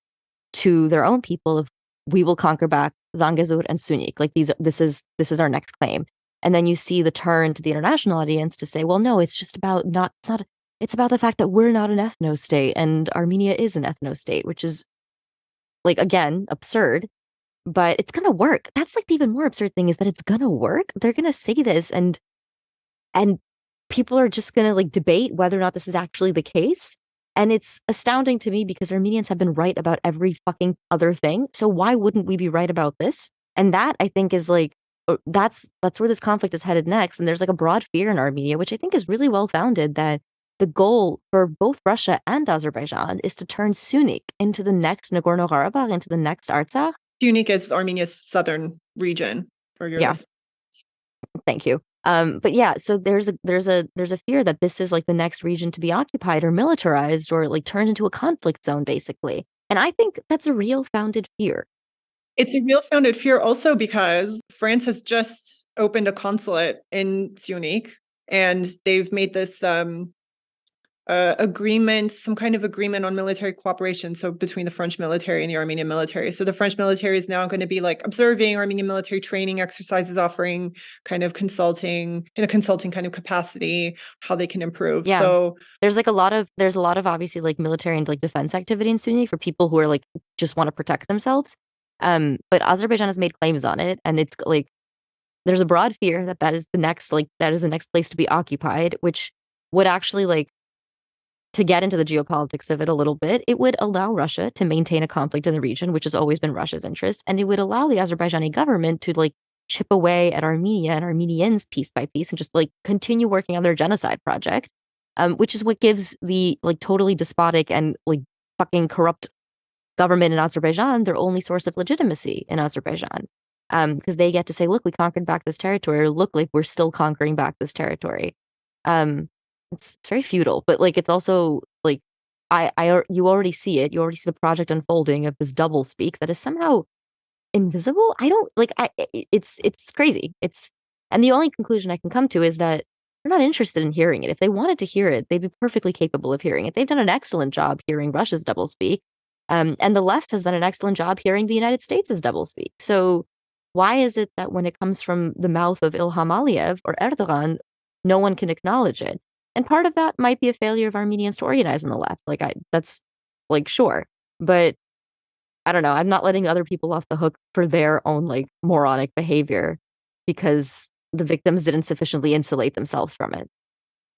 to their own people of we will conquer back Zangezur and Sunik. This is our next claim. And then you see the turn to the international audience to say, well, no, it's just about it's about the fact that we're not an ethno state and Armenia is an ethno state, which is again, absurd, but it's gonna work. That's the even more absurd thing is that it's gonna work. They're gonna say this and people are just going to debate whether or not this is actually the case. And it's astounding to me because Armenians have been right about every fucking other thing. So why wouldn't we be right about this? And that I think is that's where this conflict is headed next. And there's a broad fear in Armenia, which I think is really well founded, that the goal for both Russia and Azerbaijan is to turn Sunik into the next Nagorno-Karabakh, into the next Artsakh. Sunik is Armenia's southern region for your list. Thank you. But yeah, so there's a fear that this is the next region to be occupied or militarized or turned into a conflict zone, basically. And I think that's a real founded fear. It's a real founded fear also because France has just opened a consulate in Sunik, and they've made this agreement, some kind of agreement on military cooperation. So between the French military and the Armenian military. So the French military is now going to be observing Armenian military training exercises, offering kind of consulting in a consulting kind of capacity, how they can improve. Yeah. So there's a lot of obviously military and defense activity in Sunik for people who are just want to protect themselves. But Azerbaijan has made claims on it, and it's there's a broad fear that is the next place to be occupied, which would actually to get into the geopolitics of it a little bit, it would allow Russia to maintain a conflict in the region, which has always been Russia's interest. And it would allow the Azerbaijani government to chip away at Armenia and Armenians piece by piece and just continue working on their genocide project, which is what gives the totally despotic and fucking corrupt government in Azerbaijan their only source of legitimacy in Azerbaijan. Because they get to say, look, we conquered back this territory, or look, we're still conquering back this territory. It's very feudal, but it's also you already see it. You already see the project unfolding of this double speak that is somehow invisible. I don't it's crazy. And the only conclusion I can come to is that they're not interested in hearing it. If they wanted to hear it, they'd be perfectly capable of hearing it. They've done an excellent job hearing Russia's double speak. And the left has done an excellent job hearing the United States' double speak. So why is it that when it comes from the mouth of Ilham Aliyev or Erdogan, no one can acknowledge it? And part of that might be a failure of Armenians to organize on the left. That's sure. But I don't know. I'm not letting other people off the hook for their own moronic behavior because the victims didn't sufficiently insulate themselves from it.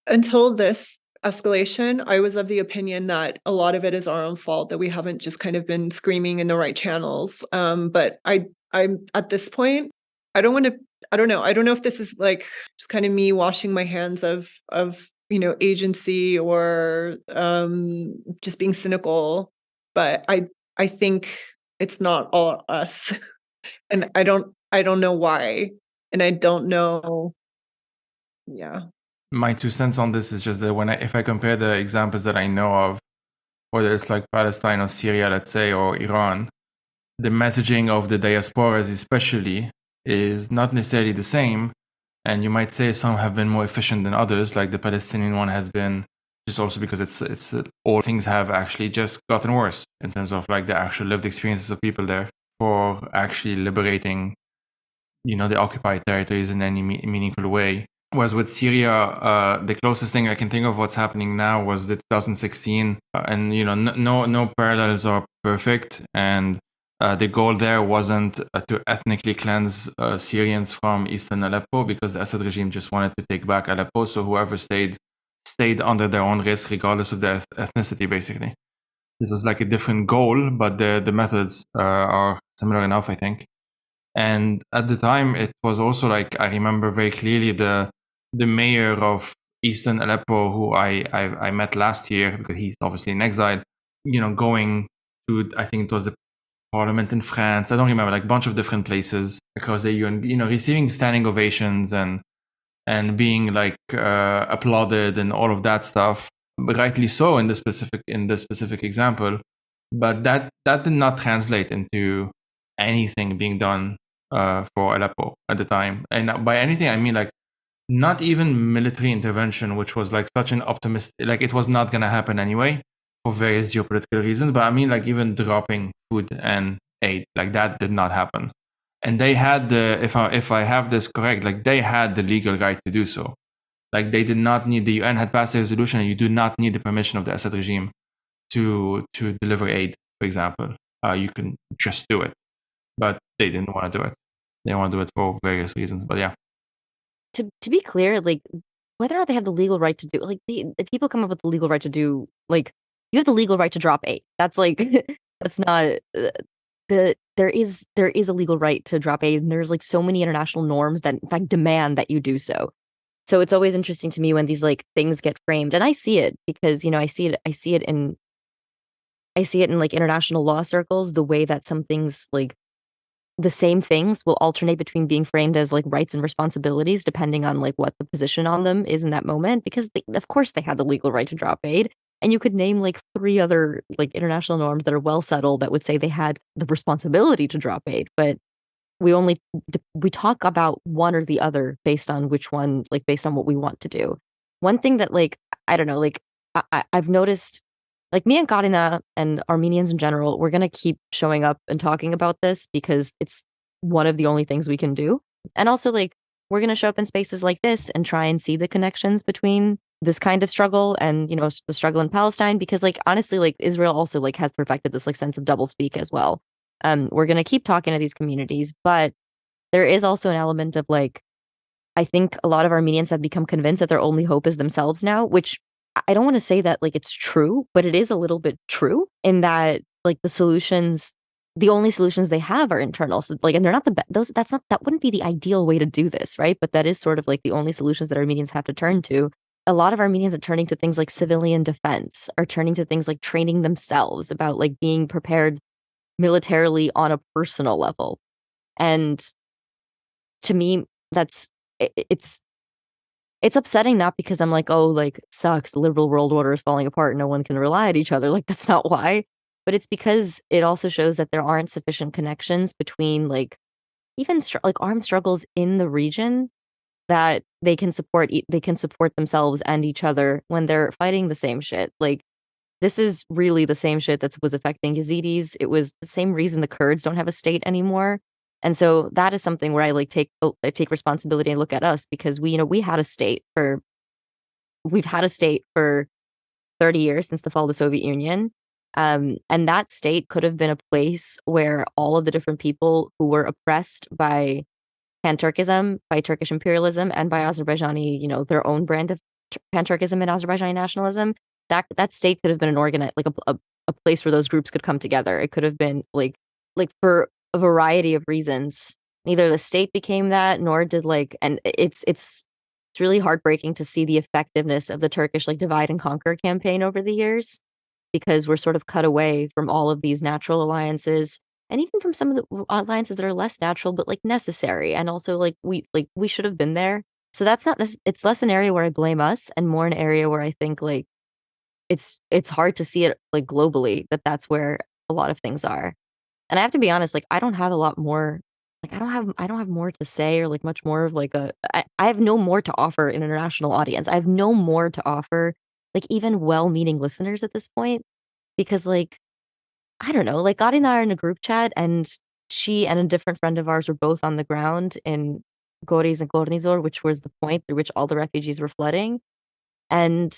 Until this escalation, I was of the opinion that a lot of it is our own fault, that we haven't just kind of been screaming in the right channels. But I'm at this point, I don't want to I don't know. I don't know if this is like just kind of me washing my hands of agency or just being cynical, but I think it's not all us. And I don't know why. And I don't know. Yeah. My 2 cents on this is just that if I compare the examples that I know of, whether it's like Palestine or Syria, let's say, or Iran, the messaging of the diasporas especially is not necessarily the same. And you might say some have been more efficient than others, like the Palestinian one has been, just also because it's all things have actually just gotten worse in terms of like the actual lived experiences of people there for actually liberating, the occupied territories in any meaningful way. Whereas with Syria, the closest thing I can think of what's happening now was the 2016, and no parallels are perfect, and the goal there wasn't to ethnically cleanse Syrians from eastern Aleppo, because the Assad regime just wanted to take back Aleppo. So whoever stayed under their own risk, regardless of their ethnicity, basically. This was like a different goal, but the methods are similar enough, I think. And at the time, it was also like, I remember very clearly the mayor of Eastern Aleppo, who I met last year because he's obviously in exile, going to, I think it was the parliament in France. I don't remember, like a bunch of different places across the EU, and, receiving standing ovations and being like applauded and all of that stuff, rightly so in the specific example. But that did not translate into anything being done for Aleppo at the time. And by anything, I mean like not even military intervention, which was like such an optimist, like it was not going to happen anyway for various geopolitical reasons. But I mean, like even dropping food and aid, like that did not happen. And they had if I have this correct, like they had the legal right to do so. Like they did not need, the UN had passed a resolution, and you do not need the permission of the Assad regime to deliver aid, for example. You can just do it. But they didn't want to do it. They want to do it for various reasons. But yeah. To be clear, like whether or not they have the legal right to do, like the people come up with the legal right to do, like you have the legal right to drop aid. That's like that's not there is a legal right to drop aid, and there's like so many international norms that in fact demand that you do so. So it's always interesting to me when these like things get framed, and I see it because I see it in like international law circles, the way that some things, like the same things, will alternate between being framed as like rights and responsibilities depending on like what the position on them is in that moment, because of course they had the legal right to drop aid, and you could name like 3 other like international norms that are well settled that would say they had the responsibility to drop aid, but we talk about one or the other based on which one, like based on what we want to do. One thing that, like, I don't know, like I've noticed, like me and Karena and Armenians in general, we're gonna keep showing up and talking about this because it's one of the only things we can do. And also, like, we're gonna show up in spaces like this and try and see the connections between this kind of struggle and the struggle in Palestine, because like honestly, like Israel also like has perfected this like sense of doublespeak as well. We're gonna keep talking to these communities, but there is also an element of like, I think a lot of Armenians have become convinced that their only hope is themselves now, which I don't want to say that like it's true, but it is a little bit true in that like the only solutions they have are internal. So like, and they're not that wouldn't be the ideal way to do this, right? But that is sort of like the only solutions that Armenians have to turn to. A lot of Armenians are turning to things like civilian defense, are turning to things like training themselves about like being prepared militarily on a personal level. And to me, it's upsetting, not because I'm like, oh, like sucks, the liberal world order is falling apart, no one can rely on each other. Like that's not why. But it's because it also shows that there aren't sufficient connections between like even like armed struggles in the region, that they can support themselves and each other when they're fighting the same shit. Like this is really the same shit that was affecting Yazidis. It was the same reason the Kurds don't have a state anymore. And so that is something where I take responsibility and look at us, because we've had a state for 30 years since the fall of the Soviet Union. And that state could have been a place where all of the different people who were oppressed by pan-Turkism, by Turkish imperialism, and by Azerbaijani, their own brand of pan-Turkism and Azerbaijani nationalism, that state could have been an organized, like a place where those groups could come together. It could have been like for a variety of reasons. neither the state became that, nor did and it's really heartbreaking to see the effectiveness of the Turkish divide and conquer campaign over the years, because we're sort of cut away from all of these natural alliances, and even from some of the alliances that are less natural but necessary, and also we should have been there. So that's not it's less an area where I blame us and more an area where I think it's hard to see it globally, that's where a lot of things are. And I have to be honest, I don't have a lot more. I don't have more to say, or much more of I have no more to offer an international audience. I have no more to offer even well-meaning listeners at this point, because I don't know, Gadi and I are in a group chat, and she and a different friend of ours were both on the ground in Goris and Kornizor, which was the point through which all the refugees were flooding. And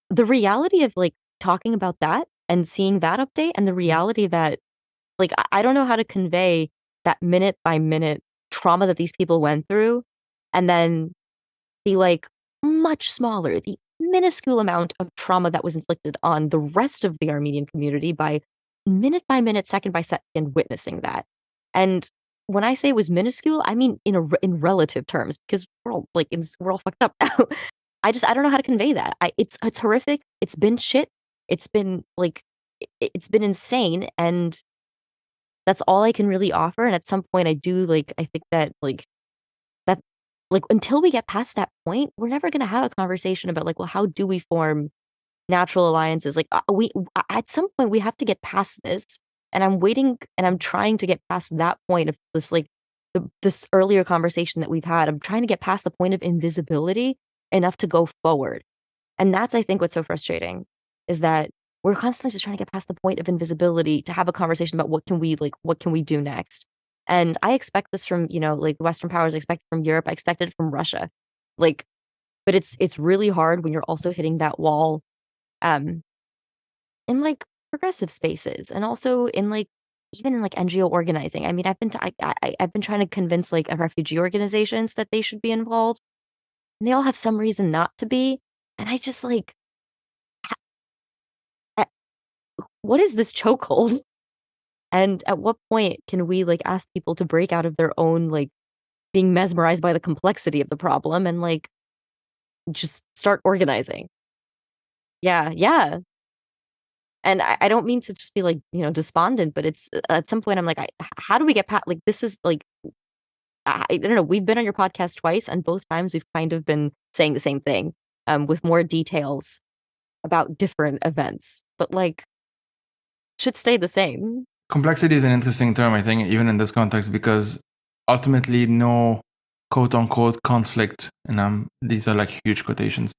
the reality of talking about that and seeing that update, and the reality that I don't know how to convey that minute by minute trauma that these people went through, and then the much smaller, the minuscule amount of trauma that was inflicted on the rest of the Armenian community by minute, second by second witnessing that. And when I say it was minuscule, I mean in relative terms, because we're all we're all fucked up now. I don't know how to convey that. It's horrific. It's been shit. It's been it's been insane, and that's all I can really offer. And at some point I do I think that that until we get past that point, we're never going to have a conversation about well, how do we form natural alliances? We at some point we have to get past this. And I'm waiting, and I'm trying to get past that point of this this earlier conversation that we've had. I'm trying to get past the point of invisibility enough to go forward. And that's, I think, what's so frustrating, is that we're constantly just trying to get past the point of invisibility to have a conversation about what can we do next. And I expect this from, the Western powers. I expect it from Europe. I expect it from Russia. But it's really hard when you're also hitting that wall, in progressive spaces, and also in even in NGO organizing. I mean, I've been trying to convince refugee organizations that they should be involved, and they all have some reason not to be. And I just what is this chokehold? And at what point can we ask people to break out of their own being mesmerized by the complexity of the problem, and just start organizing? Yeah, yeah. And I don't mean to just be despondent, but it's at some point I'm how do we get past this is I don't know. We've been on your podcast twice, and both times we've kind of been saying the same thing, with more details about different events, but should stay the same. Complexity is an interesting term, I think, even in this context, because ultimately no quote unquote conflict, and these are huge quotations,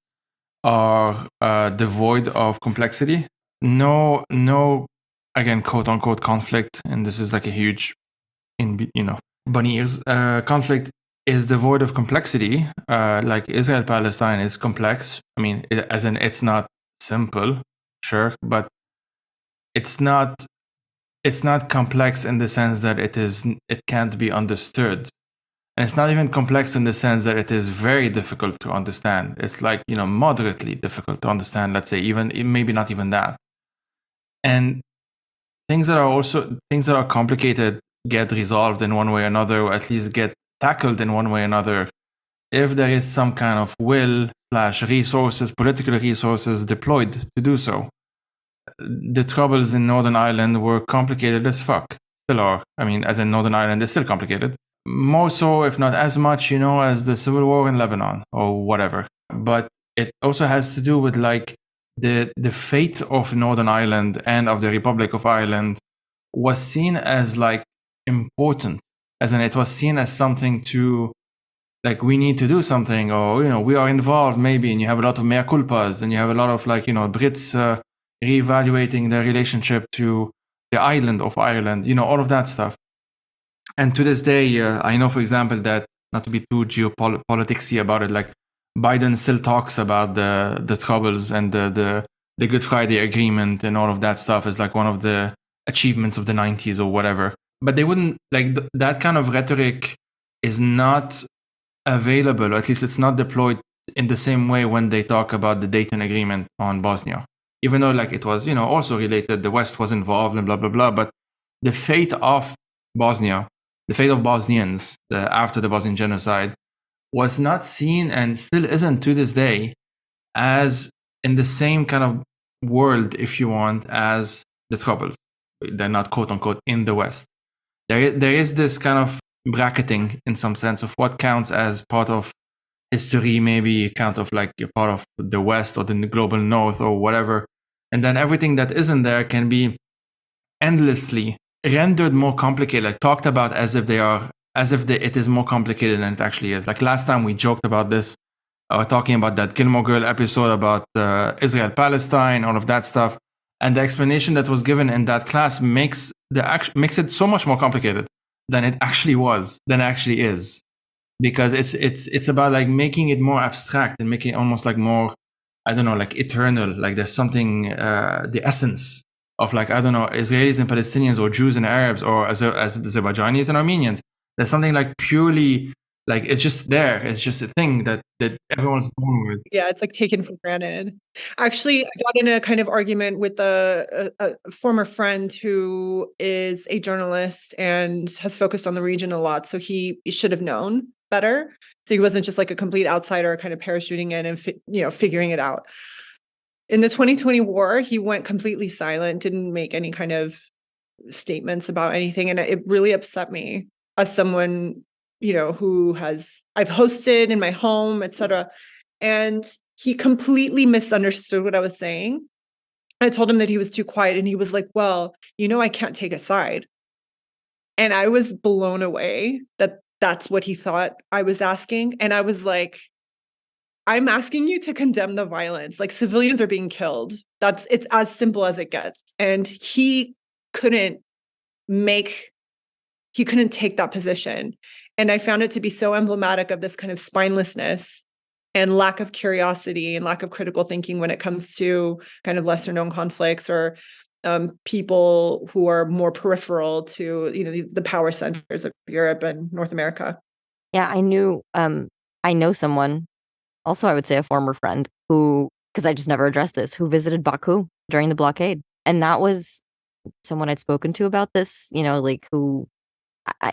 are devoid of complexity. No, again, quote unquote conflict, and this is a huge, bunny ears, conflict is devoid of complexity. Israel Palestine is complex. I mean, as in it's not simple, sure, but it's not complex in the sense that it can't be understood. And it's not even complex in the sense that it is very difficult to understand. It's moderately difficult to understand, let's say, even maybe not even that. And things that are complicated get resolved in one way or another, or at least get tackled in one way or another, if there is some kind of will / resources, political resources deployed to do so. The troubles in Northern Ireland were complicated as fuck. Still are. I mean, as in Northern Ireland is still complicated. More so, if not as much, as the civil war in Lebanon or whatever. But it also has to do with the fate of Northern Ireland and of the Republic of Ireland was seen as important, as in it was seen as something to we need to do something, or we are involved maybe, and you have a lot of mea culpas, and you have a lot of Brits reevaluating their relationship to the island of Ireland, all of that stuff. And to this day, I know, for example, that, not to be too geopoliticsy about it, Biden still talks about the troubles and the Good Friday Agreement and all of that stuff as one of the achievements of the 90s or whatever. But they wouldn't that kind of rhetoric is not available, or at least it's not deployed in the same way when they talk about the Dayton Agreement on Bosnia. Even though it was, also related, the West was involved and blah, blah, blah. But the fate of Bosnia the fate of Bosnians after the Bosnian genocide was not seen and still isn't to this day as in the same kind of world, if you want, as the Troubles. They're not quote unquote in the West. There is this kind of bracketing in some sense of what counts as part of history, maybe kind of like a part of the West or the global North or whatever. And then everything that isn't there can be endlessly rendered more complicated, like talked about as if it is more complicated than it actually is. Like last time we joked about this, talking about that Gilmore Girl episode about Israel Palestine, all of that stuff, and the explanation that was given in that class makes it so much more complicated than it actually is, because it's about like making it more abstract and making it almost like more, I don't know, like eternal. Like there's something, the essence of like, I don't know, Israelis and Palestinians or Jews and Arabs or as Azerbaijanis and Armenians. There's something like purely like it's just there. It's just a thing that everyone's born with. Yeah, it's like taken for granted. Actually, I got in a kind of argument with a former friend who is a journalist and has focused on the region a lot. So he should have known better. So he wasn't just like a complete outsider, kind of parachuting in and figuring it out. In the 2020 war, he went completely silent, didn't make any kind of statements about anything, and it really upset me as someone who I've hosted in my home, etc. And he completely misunderstood what I was saying. I told him that he was too quiet, and he was like, well, I can't take a side. And I was blown away that that's what he thought I was asking. And I was like, I'm asking you to condemn the violence. Like, civilians are being killed. It's as simple as it gets. And he couldn't take that position. And I found it to be so emblematic of this kind of spinelessness and lack of curiosity and lack of critical thinking when it comes to kind of lesser known conflicts or people who are more peripheral to the power centers of Europe and North America. Yeah, I know someone, also I would say a former friend, who, because I just never addressed this, who visited Baku during the blockade. And that was someone I'd spoken to about this, like who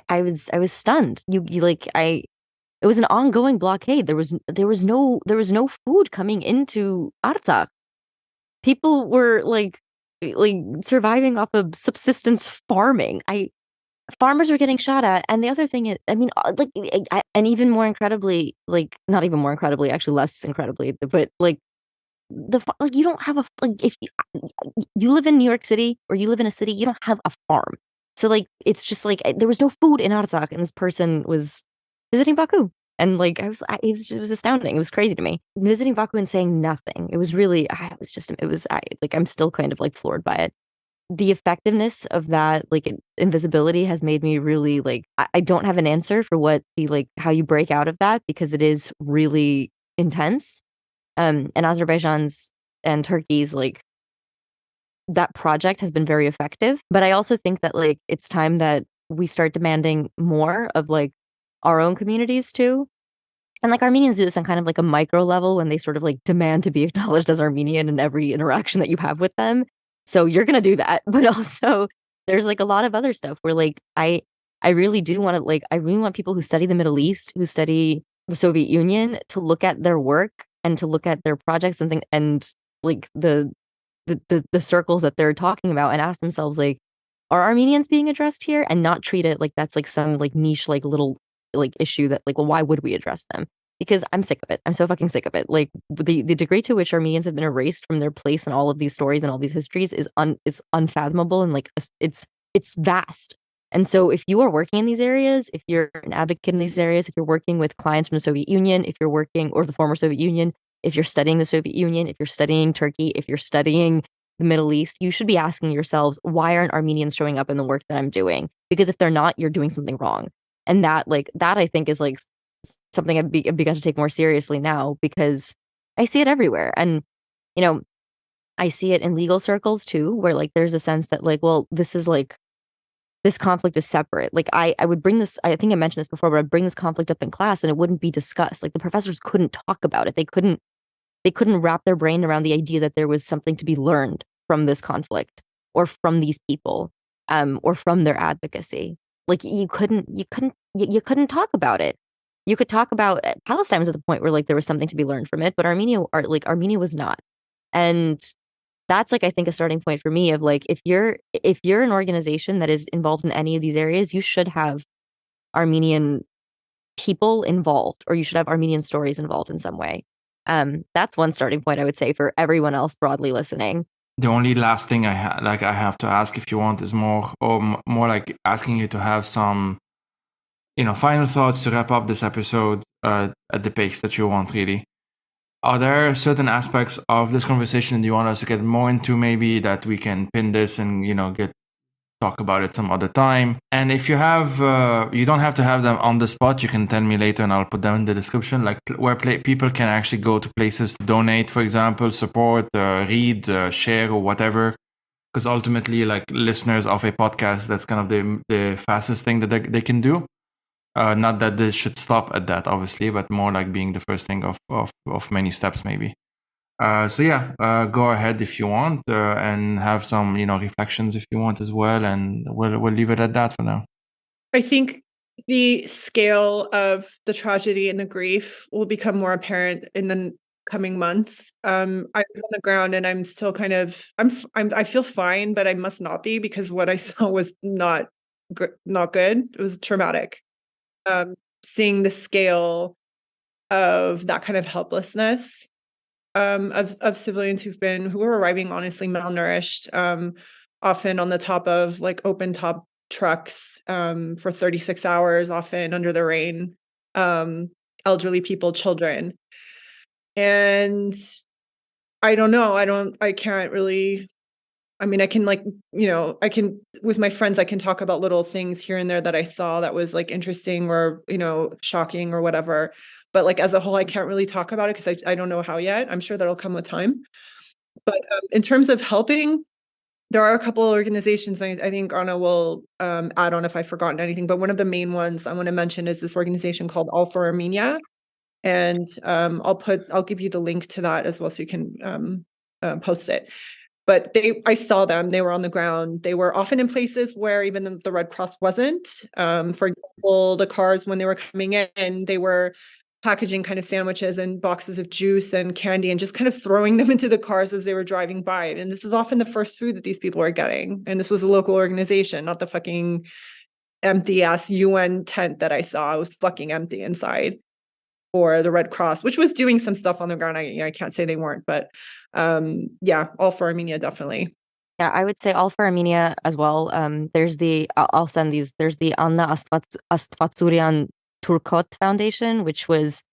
I was stunned. It was an ongoing blockade. There was no food coming into Artsakh. People were like surviving off of subsistence farming. Farmers were getting shot at, and the other thing is, I mean, and even more incredibly, like not even more incredibly, actually less incredibly, but like you don't have if you live in New York City or you live in a city, you don't have a farm. So like it's just like there was no food in Artsakh, and this person was visiting Baku, and like it was astounding. It was crazy to me visiting Baku and saying nothing. It was really I'm still kind of like floored by it. The effectiveness of that like invisibility has made me really like I don't have an answer for what how you break out of that, because it is really intense. And Azerbaijan's and Turkey's that project has been very effective. But I also think that it's time that we start demanding more of our own communities too. And Armenians do this on kind of a micro level when they sort of demand to be acknowledged as Armenian in every interaction that you have with them. So you're gonna do that. But also there's a lot of other stuff where I really do want to I really want people who study the Middle East, who study the Soviet Union, to look at their work and to look at their projects and the circles that they're talking about and ask themselves are Armenians being addressed here, and not treat it like that's some niche little issue that well, why would we address them? Because I'm sick of it. I'm so fucking sick of it. The degree to which Armenians have been erased from their place in all of these stories and all these histories is unfathomable, and it's vast. And so if you are working in these areas, if you're an advocate in these areas, if you're working with clients from the Soviet Union, if you're working, or the former Soviet Union, if you're studying the Soviet Union, if you're studying Turkey, if you're studying the Middle East, you should be asking yourselves, why aren't Armenians showing up in the work that I'm doing? Because if they're not, you're doing something wrong. And that I think is something I've begun to take more seriously now, because I see it everywhere. And, I see it in legal circles too, where there's a sense that well, this conflict is separate. I would bring this, I think I mentioned this before, but I'd bring this conflict up in class and it wouldn't be discussed. The professors couldn't talk about it. They couldn't wrap their brain around the idea that there was something to be learned from this conflict or from these people, or from their advocacy. like you couldn't talk about it. You could talk about Palestine was at the point where like there was something to be learned from it, but Armenia was not. And that's like I think a starting point for me of like if you're an organization that is involved in any of these areas, you should have Armenian people involved, or you should have Armenian stories involved in some way. That's one starting point I would say for everyone else broadly listening. The only last thing I have to ask, if you want, is more like asking you to have some, final thoughts to wrap up this episode at the pace that you want, really. Are there certain aspects of this conversation that you want us to get more into, maybe, that we can pin this and, talk about it some other time? And if you have, you don't have to have them on the spot. You can tell me later and I'll put them in the description, like where people can actually go to places to donate, for example, support, read, share, or whatever. Because ultimately, like listeners of a podcast, that's kind of the fastest thing that they can do. Not that this should stop at that, obviously, but more like being the first thing of many steps, maybe. So yeah, go ahead if you want, and have some, reflections if you want as well, and we'll leave it at that for now. I think the scale of the tragedy and the grief will become more apparent in the coming months. I was on the ground and I'm still kind of I feel fine, but I must not be, because what I saw was not good. It was traumatic. Seeing the scale of that kind of helplessness, of civilians who were arriving honestly malnourished, often on the top of like open top trucks, for 36 hours, often under the rain, elderly people, children. And I don't know, I can't really, I mean, I can like, with my friends, I can talk about little things here and there that I saw that was like interesting or, shocking or whatever. But like as a whole, I can't really talk about it because I don't know how yet. I'm sure that'll come with time. But in terms of helping, there are a couple of organizations I think Anna will add on if I've forgotten anything. But one of the main ones I want to mention is this organization called All for Armenia. And I'll give you the link to that as well so you can post it. But I saw them, they were on the ground. They were often in places where even the Red Cross wasn't. For example, the cars, when they were coming in, they were packaging kind of sandwiches and boxes of juice and candy and just kind of throwing them into the cars as they were driving by. And this is often the first food that these people are getting. And this was a local organization, not the fucking empty ass UN tent that I saw. It was fucking empty inside. Or the Red Cross, which was doing some stuff on the ground. I can't say they weren't, but yeah, All for Armenia, definitely. Yeah, I would say All for Armenia as well. I'll send these. There's the Anna Astvatsurian Turkot Foundation, which was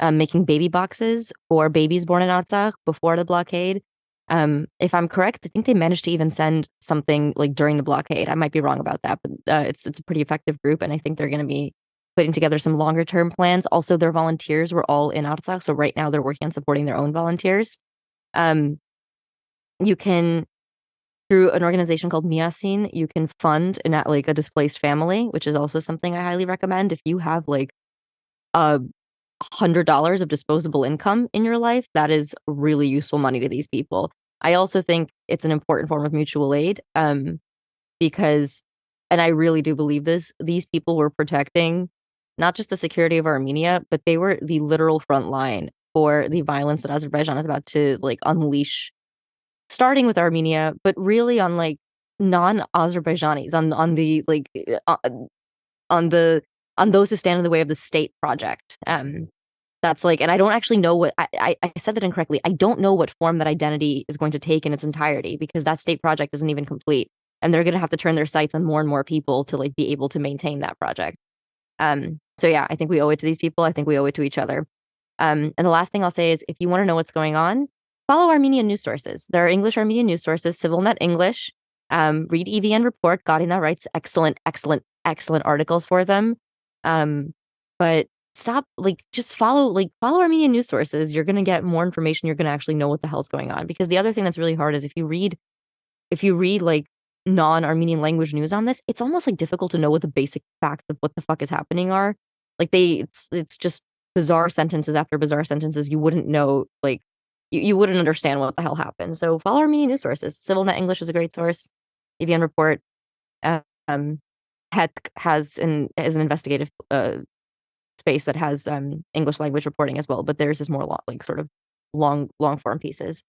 making baby boxes for babies born in Artsakh before the blockade. If I'm correct, I think they managed to even send something like during the blockade. I might be wrong about that, but it's a pretty effective group, and I think they're going to be putting together some longer term plans. Also, their volunteers were all in Artsakh, so right now they're working on supporting their own volunteers. You can, through an organization called Miasin, you can fund like a displaced family, which is also something I highly recommend. If you have like $100 of disposable income in your life, that is really useful money to these people. I also think it's an important form of mutual aid, because, and I really do believe this, these people were protecting not just the security of Armenia, but they were the literal front line for the violence that Azerbaijan is about to like unleash, starting with Armenia, but really on like non-Azerbaijanis, on the like on those who stand in the way of the state project. That's like, and I don't actually know what I said that incorrectly. I don't know what form that identity is going to take in its entirety, because that state project isn't even complete, and they're going to have to turn their sights on more and more people to like be able to maintain that project. So yeah, I think we owe it to these people. I think we owe it to each other. And the last thing I'll say is, if you want to know what's going on, follow Armenian news sources. There are English Armenian news sources, CivilNet English. Read EVN Report. Garina writes excellent articles for them. But stop, like, just follow Armenian news sources. You're gonna get more information. You're gonna actually know what the hell's going on. Because the other thing that's really hard is if you read like non-Armenian language news on this, it's almost like difficult to know what the basic facts of what the fuck is happening are. Like it's just bizarre sentences after bizarre sentences. You wouldn't know, like you wouldn't understand what the hell happened. So follow Armenian news sources. CivilNet English is a great source. EVN Report. Um, has an investigative space that has English language reporting as well, but theirs is more long form pieces.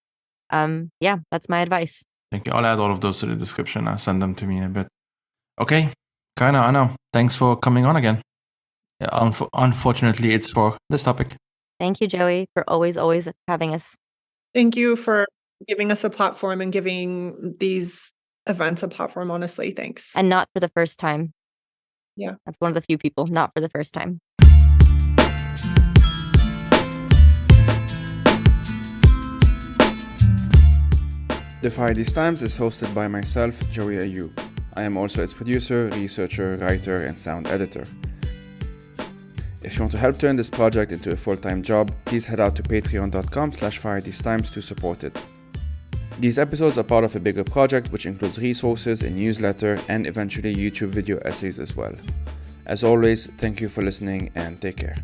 Yeah, that's my advice. Thank you. I'll add all of those to the description. I'll send them to me in a bit. Okay, Karena, Anna, thanks for coming on again. Unfortunately, it's for this topic. Thank you, Joey, for always having us. Thank you for giving us a platform and giving these events a platform, honestly. Thanks. And not for the first time. Yeah. That's one of the few people, not for the first time. The Fire These Times is hosted by myself, Joey Ayoub. I am also its producer, researcher, writer, and sound editor. If you want to help turn this project into a full-time job, please head out to patreon.com/firethesetimes to support it. These episodes are part of a bigger project which includes resources, a newsletter, and eventually YouTube video essays as well. As always, thank you for listening and take care.